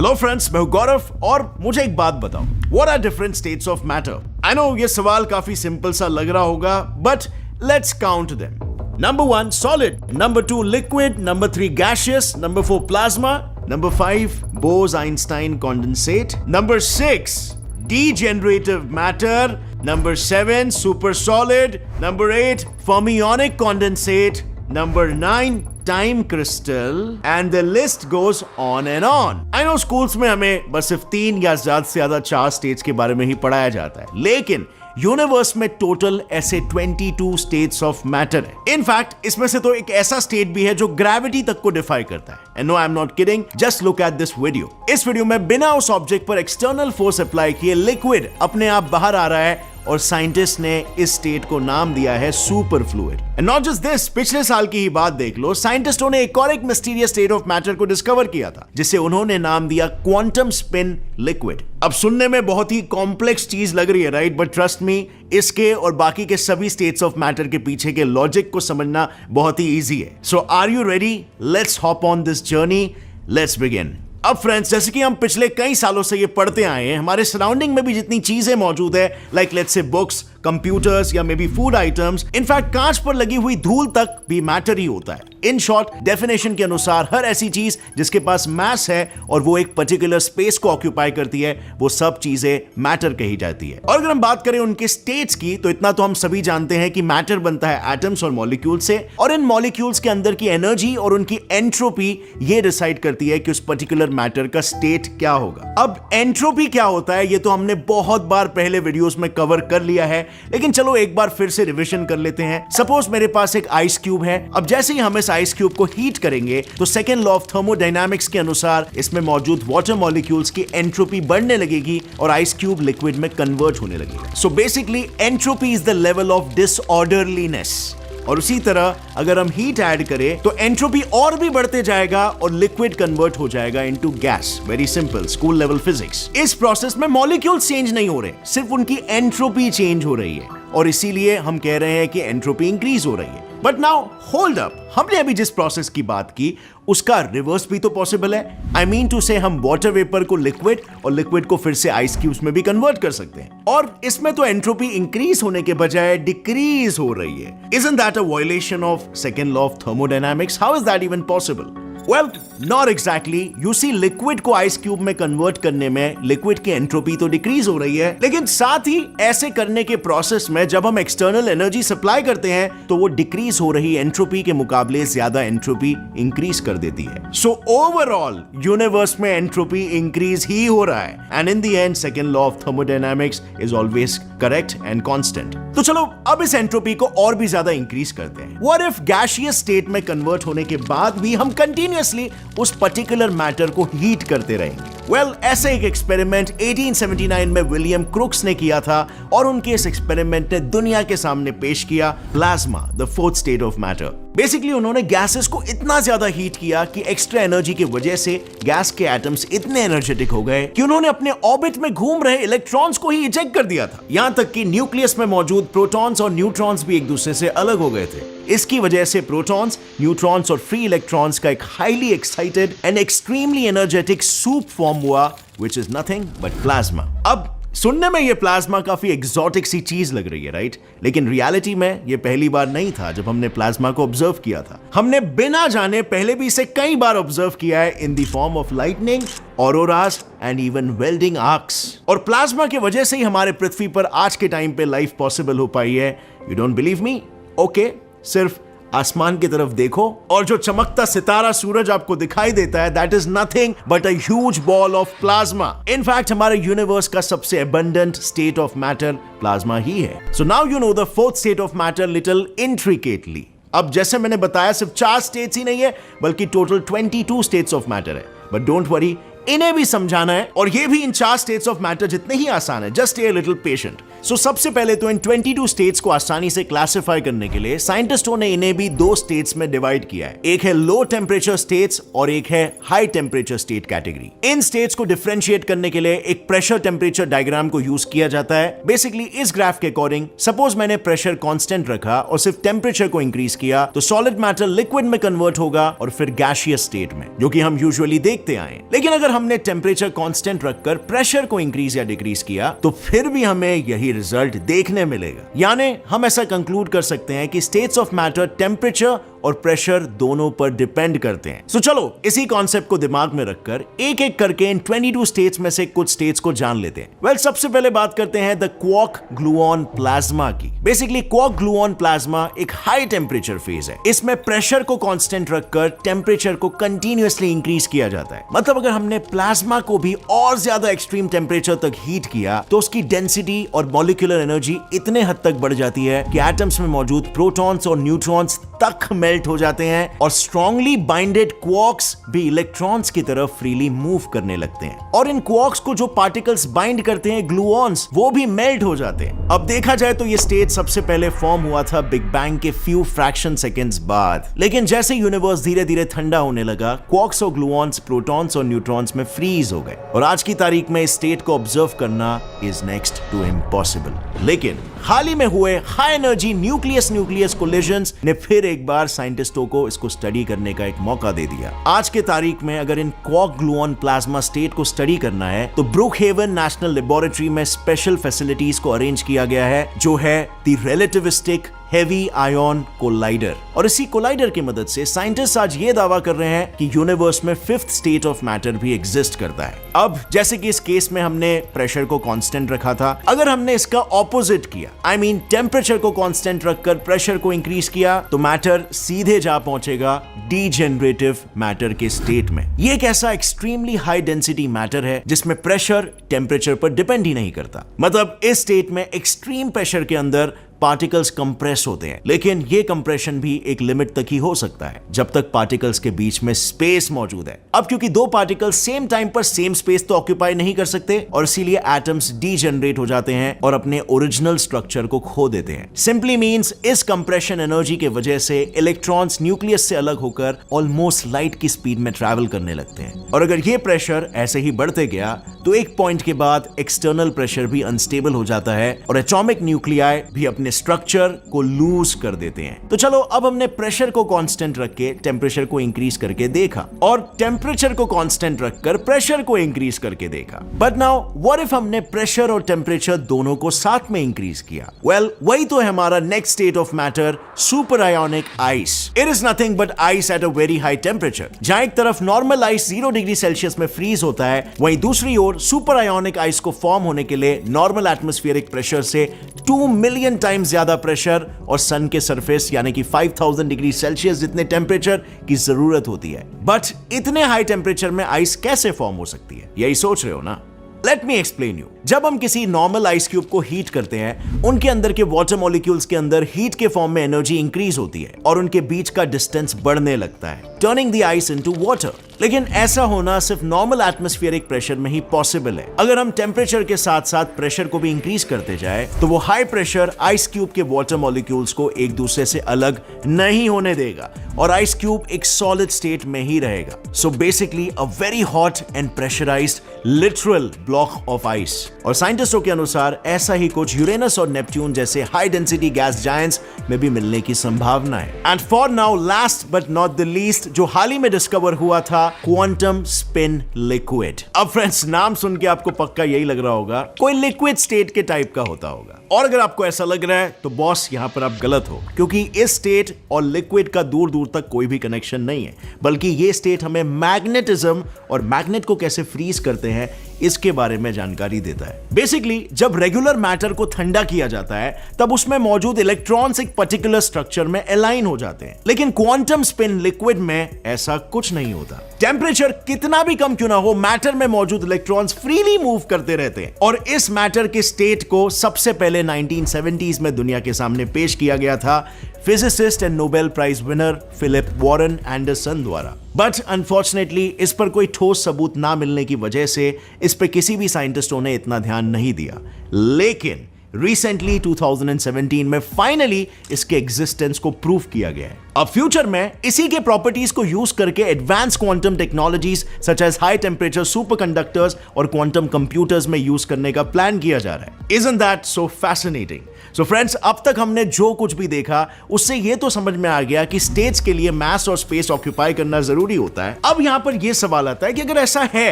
Hello friends, मैं हूं गौरव और मुझे एक बात बताओ, what are different states of matter? I know ये सवाल काफी सिंपल सा लग रहा होगा, but let's count them. Number 1 solid, number 2 liquid, number 3 gaseous, number 4 plasma, number 5 Bose-Einstein condensate, number 6 degenerative matter, number 7 super solid, number 8 fermionic condensate, number 9 time crystal, and the list goes on and on. I know schools में हमें बस सिर्फ 3 या ज्यादा से ज्यादा 4 states के बारे में ही पढ़ाया जाता है, लेकिन यूनिवर्स में टोटल ऐसे 22 स्टेट्स ऑफ मैटर है. इनफैक्ट इसमें से तो एक ऐसा स्टेट भी है जो ग्रेविटी तक को डिफाई करता है. And no, I am not kidding, just look at this video. इस वीडियो में बिना उस ऑब्जेक्ट पर एक्सटर्नल फोर्स अप्लाई किए लिक्विड अपने आप बाहर आ रहा है और साइंटिस्ट ने इस स्टेट को नाम दिया है super fluid. And not just this, पिछले साल की ही बात देख लो, साइंटिस्टों ने एक और एक मिस्टीरियस स्टेट ऑफ मैटर को डिस्कवर किया था जिसे उन्होंने नाम दिया क्वांटम स्पिन लिक्विड. अब सुनने में बहुत ही कॉम्प्लेक्स चीज लग रही है, राइट? बट ट्रस्ट मी, इसके और बाकी के सभी स्टेट्स ऑफ मैटर के पीछे के लॉजिक को समझना बहुत ही इजी है. So are you ready? Let's hop on this journey. Let's begin. अब फ्रेंड्स, जैसे कि हम पिछले कई सालों से ये पढ़ते आए हैं, हमारे सराउंडिंग में भी जितनी चीजें मौजूद है, like let's say books, computers या may be food items, in fact कांच पर लगी हुई धूल तक भी मैटर ही होता है. इन शॉर्ट, डेफिनेशन के अनुसार हर ऐसी चीज जिसके पास मास है और वो एक पर्टिकुलर स्पेस को ऑक्यूपाई करती है, वो सब चीजें मैटर कही जाती है. और अगर हम बात करें उनके स्टेट्स की, तो इतना तो हम सभी जानते हैं कि मैटर बनता है एटम्स और मॉलिक्यूल से, और इन मॉलिक्यूल्स के अंदर की एनर्जी और उनकी एंट्रोपी ये डिसाइड करती है कि उस पर्टिकुलर मैटर का स्टेट क्या होगा. अब एंट्रोपी क्या होता है ये तो हमने बहुत बार पहले वीडियोस में कवर कर लिया है, लेकिन चलो एक बार फिर से रिवीजन कर लेते हैं. सपोज मेरे पास एक आइस क्यूब है. अब जैसे ही हम इस आइस क्यूब को हीट करेंगे तो सेकेंड लॉ ऑफ थर्मोडायनामिक्स के अनुसार इसमें मौजूद वाटर मॉलिक्यूल्स की एंट्रोपी बढ़ने लगेगी और आइस क्यूब लिक्विड में कन्वर्ट होने लगेगा. So basically entropy is the level of disorderliness. और उसी तरह अगर हम हीट ऐड करें तो एंट्रोपी और भी बढ़ते जाएगा और लिक्विड कन्वर्ट हो जाएगा into gas. Very simple, school level physics. इस प्रोसेस में मॉलिक्यूल्स चेंज नहीं हो रहे, सिर्फ उनकी एंट्रोपी चेंज हो रही है, और इसीलिए हम कह रहे हैं कि एंट्रोपी इंक्रीज हो रही है. बट नाउ होल्ड अप, हमने अभी जिस प्रोसेस की बात की उसका रिवर्स भी तो पॉसिबल है. आई मीन टू से हम वाटर वेपर को लिक्विड और लिक्विड को फिर से आइस क्यूब्स में भी कन्वर्ट कर सकते हैं, और इसमें तो एंट्रोपी इंक्रीज होने के बजाय डिक्रीज हो रही है. Isn't that a violation of second law of thermodynamics? How is that even possible? Well, not exactly. You see, liquid को आइस क्यूब में कन्वर्ट करने में लिक्विड की एंट्रोपी तो डिक्रीज हो रही है, लेकिन साथ ही ऐसे करने के प्रोसेस में जब हम एक्सटर्नल एनर्जी सप्लाई करते हैं तो वो डिक्रीज हो रही एंट्रोपी के मुकाबले ज्यादा एंट्रोपी इंक्रीज कर देती है. सो ओवरऑल यूनिवर्स में एंट्रोपी इंक्रीज ही हो रहा है, and in the end second law of thermodynamics is always correct and constant. तो चलो अब इस एंट्रोपी को और भी ज्यादा इंक्रीज करते हैं. व्हाट इफ गैसियस स्टेट में कन्वर्ट होने के बाद भी हम कंटिन्यूअसली उस पर्टिकुलर मैटर को हीट करते रहेंगे? वेल, ऐसे एक एक्सपेरिमेंट 1879 में विलियम क्रुक्स ने किया था, और उनके इस एक्सपेरिमेंट ने दुनिया के सामने पेश किया plasma, the fourth state of matter. Basically उन्होंने गैसेस को इतना ज्यादा हीट किया कि एक्स्ट्रा एनर्जी की वजह से गैस के एटम्स इतने एनर्जेटिक हो गए कि उन्होंने अपने ऑर्बिट में घूम रहे इलेक्ट्रॉन्स को ही इजेक्ट कर दिया था. यहां तक कि न्यूक्लियस में मौजूद प्रोटॉन्स और न्यूट्रॉन्स भी एक दूसरे से अलग हो गए थे. इसकी वजह से प्रोटॉन्स, न्यूट्रॉन्स और फ्री इलेक्ट्रॉन्स का एक highly excited and extremely energetic soup form हुआ, which is nothing but plasma. अब सुनने में ये प्लाज्मा काफी एग्जॉटिक सी चीज लग रही है, राइट? लेकिन रियलिटी में ये पहली बार नहीं था जब हमने प्लाज्मा को ऑब्जर्व किया था. हमने बिना जाने पहले भी इसे कई बार ऑब्जर्व किया है in the form of lightning, auroras and even welding arcs. और प्लाज्मा की वजह से ही हमारे पृथ्वी पर आज के टाइम पे लाइफ पॉसिबल हो पाई है. You don't believe me? Okay, सिर्फ आसमान की तरफ देखो और जो चमकता सितारा सूरज आपको दिखाई देता है, that is nothing but a huge ball of plasma. In fact हमारे यूनिवर्स का सबसे abundant state of matter plasma ही है. So now you know the fourth state of matter little intricately. अब जैसे मैंने बताया, सिर्फ 4 स्टेट्स ही नहीं है बल्कि टोटल 22 स्टेट्स ऑफ मैटर है. बट डोंट वरी, इन्हें भी समझाना है, और ये भी इन 4 स्टेट्स ऑफ मैटर जितने ही आसान है. Just a little patient. सो सबसे पहले तो इन 22 स्टेट्स को आसानी से क्लासिफाई करने के लिए साइंटिस्टों ने इन्हें भी 2 स्टेट्स में डिवाइड किया है. एक है लो टेम्परेचर स्टेट्स और एक है हाई टेम्परेचर स्टेट कैटेगरी. इन स्टेट्स को डिफरेंशिएट करने के लिए एक प्रेशर टेम्परेचर डायग्राम को यूज किया जाता है. बेसिकली इस ग्राफ के अकॉर्डिंग, सपोज मैंने प्रेशर कांस्टेंट रखा और सिर्फ टेम्परेचर को इंक्रीज किया तो सॉलिड मैटर लिक्विड में कन्वर्ट होगा और फिर गैसियस स्टेट में, जो कि हम यूजुअली देखते आए. लेकिन अगर हमने टेम्परेचर कांस्टेंट रखकर प्रेशर को इंक्रीज या डिक्रीज किया तो फिर भी हमें यही रिजल्ट देखने मिलेगा। यानी हम ऐसा कंक्लूड कर सकते हैं कि स्टेट्स ऑफ मैटर टेम्परेचर और प्रेशर दोनों पर डिपेंड करते हैं। सो चलो इसी कॉन्सेप्ट को दिमाग में रखकर एक एक करके इन 22 स्टेट्स में से कुछ स्टेट्स को जान लेते हैं। वेल, सबसे पहले बात करते हैं द क्वार्क ग्लूऑन प्लाज्मा की। बेसिकली क्वार्क ग्लूऑन प्लाज्मा एक हाई टेम्परेचर फेज है। इसमें प्रेशर को कांस्टेंट रखकर टेम्परेचर को कंटिन्यूअसली इंक्रीज किया जाता है। मतलब अगर हमने प्लाज्मा को भी और ज्यादा एक्सट्रीम टेम्परेचर तक हीट किया तो उसकी डेंसिटी और मॉलिक्यूलर एनर्जी इतने हद तक बढ़ जाती है कि एटम्स में मौजूद प्रोटॉन्स और न्यूट्रॉन्स तक मेल्ट हो जाते हैं और स्ट्रांगली बाइंडेड क्वार्क्स भी इलेक्ट्रॉन्स की तरफ फ्रीली मूव करने लगते हैं। और इन क्वार्क्स को जो पार्टिकल्स बाइंड करते हैं ग्लूऑन्स, वो भी मेल्ट हो जाते हैं। अब देखा जाए तो ये स्टेट सबसे पहले फॉर्म हुआ था बिग बैंग के फ्यू फ्रैक्शन सेकेंड्स बाद। लेकिन जैसे यूनिवर्स धीरे धीरे ठंडा होने लगा, क्वार्क्स और ग्लूऑन्स प्रोटॉन्स और न्यूट्रॉन्स में फ्रीज हो गए और आज की तारीख में इस स्टेट को ऑब्जर्व करना इज नेक्स्ट टू इम्पॉसिबल। लेकिन हाल ही में हुए हाई एनर्जी न्यूक्लियस कोलिजन्स ने फिर एक बार साइंटिस्टों को इसको स्टडी करने का एक मौका दे दिया। आज के तारीख में अगर इन क्वार्क ग्लूऑन प्लाज्मा स्टेट को स्टडी करना है तो ब्रुकहेवन नेशनल लेबोरेटरी में स्पेशल फैसिलिटीज को अरेंज किया गया है, जो है the relativistic heavy ion collider. और इसी कोलाइडर की मदद से साइंटिस्ट आज ये दावा कर रहे हैं कि यूनिवर्स में फिफ्थ स्टेट ऑफ मैटर भी एग्जिस्ट करता है। अब जैसे कि इस केस में हमने प्रेशर को कांस्टेंट रखा था, अगर हमने इसका ऑपोजिट किया, आई मीन टेम्परेचर को कांस्टेंट रखकर प्रेशर को इंक्रीज किया, तो मैटर सीधे जा पहुंचेगा डीजेनरेटिव मैटर के स्टेट में। ये एक ऐसा एक्सट्रीमली हाई डेंसिटी मैटर है जिसमें प्रेशर टेम्परेचर पर डिपेंड ही नहीं करता। मतलब इस स्टेट में एक्सट्रीम प्रेशर के अंदर पार्टिकल्स कंप्रेस होते हैं, लेकिन ये कंप्रेशन भी एक लिमिट तक ही हो सकता है जब तक पार्टिकल्स के बीच में स्पेस मौजूद है। अब क्योंकि दो पार्टिकल्स सेम टाइम पर सेम स्पेस तो ऑक्यूपाई नहीं कर सकते और इसीलिए एटम्स डीजेनरेट हो जाते हैं और अपने ओरिजिनल स्ट्रक्चर को खो देते हैं। सिंपली मींस इस कंप्रेशन एनर्जी के वजह से इलेक्ट्रॉन्स न्यूक्लियस से अलग होकर ऑलमोस्ट लाइट की स्पीड में ट्रैवल करने लगते हैं। और अगर ये प्रेशर ऐसे ही बढ़ते गया तो एक पॉइंट के बाद एक्सटर्नल प्रेशर भी अनस्टेबल हो जाता है और एटॉमिक न्यूक्लियाई भी अपने स्ट्रक्चर को लूज कर देते हैं। तो चलो अब हमने प्रेशर को कांस्टेंट रख के टेम्परेचर को इंक्रीज करके देखा और टेम्परेचर को कांस्टेंट रखकर प्रेशर को इंक्रीज करके देखा। बट नाउ व्हाट इफ हमने प्रेशर और टेम्परेचर दोनों को साथ में इंक्रीज किया? वेल, वही तो है हमारा next state of matter, super ionic ice. It is nothing but ice at a very high temperature. जहां एक तरफ नॉर्मल आइस 0 डिग्री सेल्सियस में फ्रीज होता है, वहीं दूसरी ओर सुपर आयोनिक आइस को फॉर्म होने के लिए नॉर्मल एटमॉस्फेरिक प्रेशर से 2 मिलियन टाइम्स ज्यादा प्रेशर और सन के सरफेस यानी कि 5000 डिग्री सेल्सियस जितने टेम्परेचर की जरूरत होती है। बट इतने हाई टेम्परेचर में आइस कैसे फॉर्म हो सकती है, यही सोच रहे हो ना? Let me explain you. जब हम किसी नॉर्मल आइस क्यूब को हीट करते हैं, उनके अंदर के वाटर मॉलिक्यूल्स के अंदर हीट के फॉर्म में एनर्जी इंक्रीज होती है और उनके बीच का डिस्टेंस बढ़ने लगता है, turning the ice into water. लेकिन ऐसा होना सिर्फ नॉर्मल एटमॉस्फेरिक प्रेशर में ही पॉसिबल है। अगर हम टेम्परेचर के साथ साथ प्रेशर को भी इंक्रीज करते जाए तो वो हाई प्रेशर आइस क्यूब के वाटर मॉलिक्यूल्स को एक दूसरे से अलग नहीं होने देगा और आइस क्यूब एक सॉलिड स्टेट में ही रहेगा। So basically a very hot and pressurised literal block of ice. और साइंटिस्टों के अनुसार ऐसा ही कुछ यूरेनस और नेपट्यून जैसे हाई डेंसिटी गैस जायंट्स में भी मिलने की संभावना है। And for now last but not the least, जो हाल ही में डिस्कवर हुआ था, क्वांटम स्पिन लिक्विड। अब फ्रेंड्स, नाम सुन के आपको पक्का यही लग रहा होगा कोई लिक्विड स्टेट के टाइप का होता होगा। और अगर आपको ऐसा लग रहा है तो बॉस यहां पर आप गलत हो, क्योंकि इस स्टेट और लिक्विड का दूर दूर तक कोई भी कनेक्शन नहीं है, बल्कि ये स्टेट हमें मैग्नेटिज्म और मैग्नेट को कैसे फ्रीज करते हैं इसके बारे में जानकारी देता है। बेसिकली जब रेगुलर मैटर को ठंडा किया जाता है तब उसमें मौजूद इलेक्ट्रॉन्स एक पर्टिकुलर स्ट्रक्चर में अलाइन हो जाते हैं, लेकिन क्वांटम स्पिन लिक्विड में ऐसा कुछ नहीं होता। टेम्परेचर कितना भी कम क्यों ना हो, मैटर में मौजूद इलेक्ट्रॉन्स फ्रीली मूव करते रहते हैं। और इस मैटर के स्टेट को सबसे पहले 1970s में दुनिया के सामने पेश किया गया था physicist and Nobel prize winner Philip Warren Anderson द्वारा। बट अनफॉर्चुनेटली इस पर कोई ठोस सबूत ना मिलने की वजह से इस पर किसी भी साइंटिस्टों ने इतना ध्यान नहीं दिया। लेकिन रिसेंटली 2017 में फाइनली इसके एग्जिस्टेंस को प्रूव किया गया है। अब फ्यूचर में इसी के प्रॉपर्टीज को यूज करके advance quantum technologies such as high temperature superconductors और क्वांटम कंप्यूटर्स में यूज करने का प्लान किया जा रहा है। Isn't that so fascinating? So friends, अब तक हमने जो कुछ भी देखा उससे ये तो समझ में आ गया कि स्टेट्स के लिए मास और स्पेस ऑक्यूपाई करना जरूरी होता है। अब यहां पर यह सवाल आता है कि अगर ऐसा है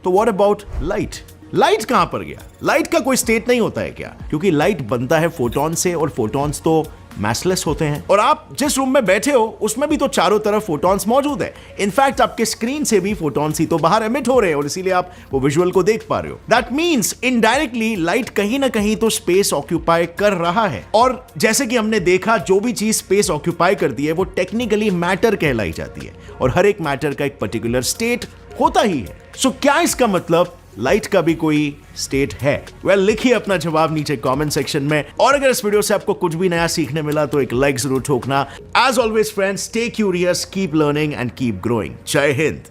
तो व्हाट अबाउट लाइट? लाइट कहां पर गया? लाइट का कोई स्टेट नहीं होता है क्या? क्योंकि लाइट बनता है फोटॉन से, और फोटॉन्स तो मैसलेस होते हैं। और आप जिस रूम में बैठे हो उसमें भी तो चारों तरफ फोटॉन्स मौजूद है। इनफैक्ट आपके स्क्रीन से भी फोटॉन्स ही तो बाहर एमिट हो रहे हैं, और इसीलिए आप वो विजुअल को देख पा रहे हो। दैट मीन्स इनडायरेक्टली लाइट कहीं ना कहीं तो स्पेस ऑक्यूपाई कर रहा है। और जैसे कि हमने देखा, जो भी चीज स्पेस ऑक्यूपाई करती है वो टेक्निकली मैटर कहलाई जाती है, और हर एक मैटर का एक पर्टिकुलर स्टेट होता ही है। सो क्या इसका मतलब लाइट का भी कोई स्टेट है? वेल, लिखिए अपना जवाब नीचे कमेंट सेक्शन में। और अगर इस वीडियो से आपको कुछ भी नया सीखने मिला तो एक लाइक जरूर ठोकना। As always friends, stay curious, keep learning and keep growing. जय हिंद।